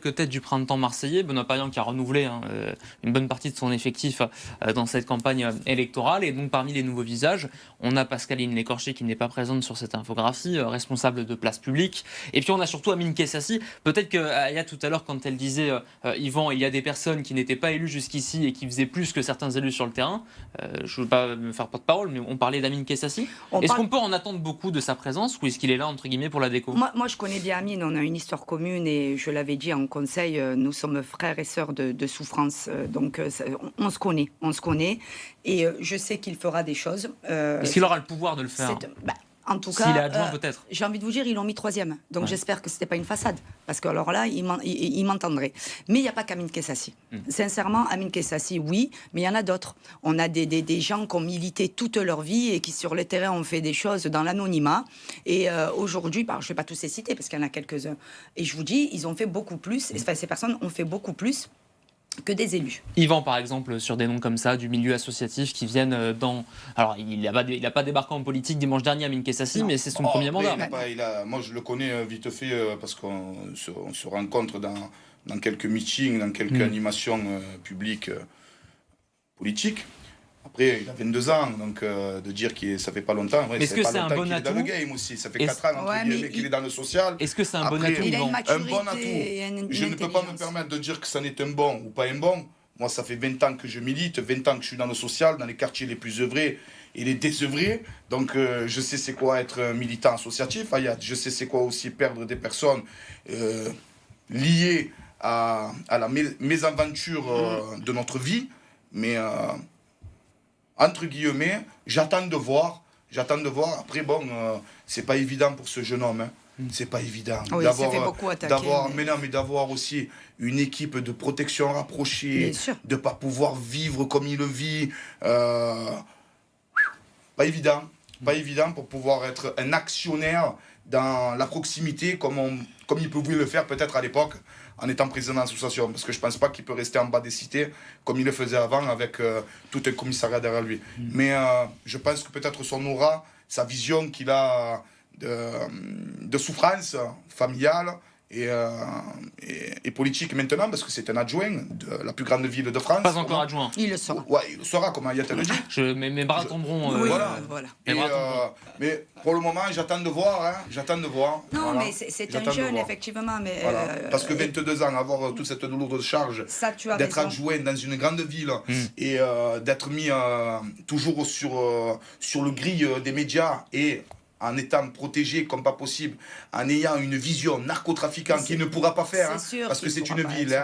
Tête du printemps marseillais, Benoît Payan qui a renouvelé une bonne partie de son effectif dans cette campagne électorale. Et donc parmi les nouveaux visages, on a Pascaline Lécorché qui n'est pas présente sur cette infographie, responsable de place publique. Et puis on a surtout Amine Kessassi. Peut-être qu'Aya tout à l'heure, quand elle disait Yvan, il y a des personnes qui n'étaient pas élues jusqu'ici et qui faisaient plus que certains élus sur le terrain. Je ne veux pas me faire porte-parole, mais on parlait d'Amine Kessassi. Est-ce qu'on peut en attendre beaucoup de sa présence ou est-ce qu'il est là entre guillemets pour la déco? Moi, je connais bien Amine, on a une histoire commune et je l'avais dit en conseil, nous sommes frères et sœurs de souffrance, donc on se connaît et je sais qu'il fera des choses. Est-ce qu'il aura le pouvoir de le faire? En tout cas, s'il est adjoint, peut-être. J'ai envie de vous dire, ils l'ont mis 3e. Donc j'espère que ce n'était pas une façade. Parce que alors là, il m'entendrait. Mais il n'y a pas qu'Amine Kessassi. Sincèrement, Amine Kessassi, oui, mais il y en a d'autres. On a des gens qui ont milité toute leur vie et qui, sur le terrain, ont fait des choses dans l'anonymat. Et aujourd'hui, je ne vais pas tous les citer parce qu'il y en a quelques-uns. Et je vous dis, ils ont fait beaucoup plus. Enfin, ces personnes ont fait beaucoup plus que des élus. Yvan, par exemple, sur des noms comme ça, du milieu associatif, qui viennent dans... Alors, il n'a pas débarqué en politique dimanche dernier, Amine Kessassi, mais c'est son premier mandat. Moi, je le connais vite fait, parce qu'on se rencontre dans quelques meetings, dans quelques animations publiques politiques. Après, il a 22 ans, donc de dire que ça fait pas longtemps, est-ce que c'est un bon atout dans le game aussi, ça fait 4 ans qu'il est dans le social. Est-ce que c'est un bon atout? Il a une maturité, un bon atout. Je ne peux pas me permettre de dire que ça n'est un bon ou pas un bon. Moi, ça fait 20 ans que je milite, 20 ans que je suis dans le social, dans les quartiers les plus œuvrés et les désœuvrés. Donc, je sais c'est quoi être militant associatif, Ayat. Je sais c'est quoi aussi perdre des personnes liées à la mésaventure de notre vie. Mais... entre guillemets, j'attends de voir. Après, bon, c'est pas évident pour ce jeune homme. C'est pas évident. Oui, d'avoir aussi une équipe de protection rapprochée, de pas pouvoir vivre comme il le vit. Pas évident. Pas évident pour pouvoir être un actionnaire dans la proximité comme il pouvait le faire peut-être à l'époque en étant président d'association, parce que je ne pense pas qu'il peut rester en bas des cités comme il le faisait avant avec tout un commissariat derrière lui. Mais je pense que peut-être son aura, sa vision qu'il a de souffrance familiale et politique maintenant, parce que c'est un adjoint de la plus grande ville de France. Pas encore adjoint. Il le sera. Ouais, il le sera, comme Ayat le dit. Mes bras tomberont. Voilà. Mais pour le moment, j'attends de voir. Non, mais c'est un jeune, effectivement. Mais parce que 22 ans, avoir toute cette lourde charge, d'être adjoint dans une grande ville et d'être mis toujours sur le grille des médias et en étant protégé comme pas possible, en ayant une vision narcotrafiquante qu'il ne pourra pas faire, parce que c'est une ville.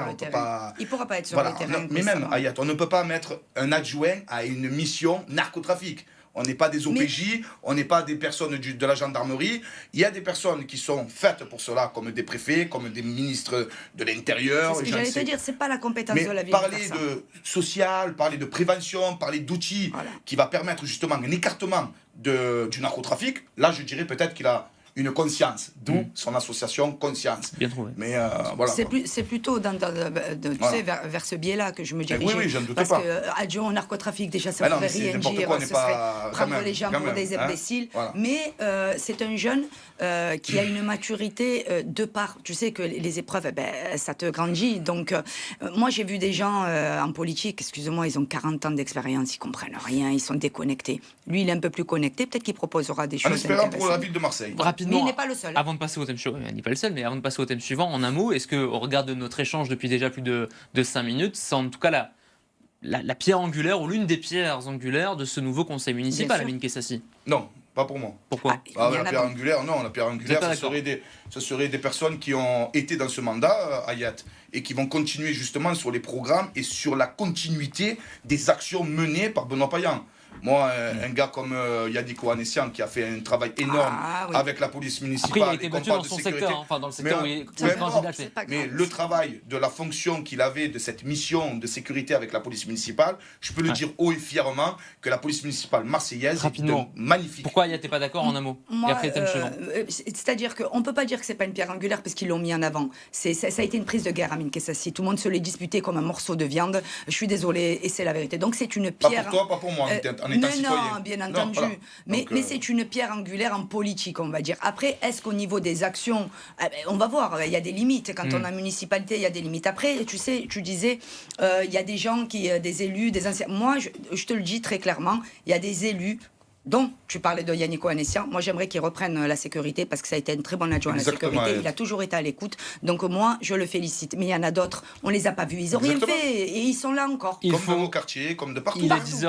Il ne pourra pas être sur le terrain. Mais même, Ayat, on ne peut pas mettre un adjoint à une mission narcotrafique. On n'est pas des OPJ, on n'est pas des personnes de la gendarmerie. Il y a des personnes qui sont faites pour cela, comme des préfets, comme des ministres de l'Intérieur. C'est ce que j'allais te dire, c'est pas la compétence de la ville. Parler de social, parler de prévention, parler d'outils qui va permettre justement un écartement du narcotrafic, là je dirais peut-être qu'il a une conscience, d'où son association Conscience. Bien trouvé. Mais voilà. C'est plutôt vers ce biais-là que je me dirige. Oui, je ne doute pas. Parce que adjoint au narcotrafic, déjà, ça ne ferait rien dire. Ce serait prendre les gens pour des imbéciles. Mais c'est un jeune qui a une maturité de part. Tu sais que les épreuves, ça te grandit. Donc, moi, j'ai vu des gens en politique, excusez-moi, ils ont 40 ans d'expérience, ils comprennent rien, ils sont déconnectés. Lui, il est un peu plus connecté, peut-être qu'il proposera des choses. En espérant pour la ville de Marseille. Mais il n'est pas le seul. Avant de passer au thème suivant, il n'est pas le seul, mais avant de passer au thème suivant, en un mot, est-ce qu'au regard de notre échange depuis déjà plus de 5 minutes, c'est en tout cas la pierre angulaire ou l'une des pierres angulaires de ce nouveau conseil municipal, Amine Kessassi? Non, pas pour moi. Pourquoi? La pierre angulaire, ce serait des personnes qui ont été dans ce mandat, Ayat, et qui vont continuer justement sur les programmes et sur la continuité des actions menées par Benoît Payan. Moi, un gars comme Yannick Ohanessian qui a fait un travail énorme avec la police municipale. Après, il a été battu dans son secteur, dans le secteur où il est candidaté. Mais le travail de la fonction qu'il avait, de cette mission de sécurité avec la police municipale, je peux le dire haut et fièrement que la police municipale marseillaise est magnifique. Pourquoi n'es pas d'accord en un mot? Moi, et après, thème suivant. C'est-à-dire qu'on ne peut pas dire que ce n'est pas une pierre angulaire parce qu'ils l'ont mis en avant. Ça a été une prise de guerre, Amine Kessassi. Tout le monde se l'est disputé comme un morceau de viande. Je suis désolée, et c'est la vérité. Donc c'est une pierre... Pas pour toi, pas pour moi. en étant mais citoyen. Non, bien entendu. Voilà. Mais c'est une pierre angulaire en politique, on va dire. Après, est-ce qu'au niveau des actions, on va voir, il y a des limites. Quand on a municipalité, il y a des limites. Après, tu sais, tu disais, il y a des gens, des élus, des anciens. Moi, je te le dis très clairement, il y a des élus dont tu parlais de Yannick Ohanessian. Moi, j'aimerais qu'il reprenne la sécurité parce que ça a été un très bon adjoint à la sécurité. Il a toujours été à l'écoute. Donc moi, je le félicite. Mais il y en a d'autres, on les a pas vus. Ils n'ont rien fait et ils sont là encore. Comme dans nos quartiers, comme de partout. Il est 10h.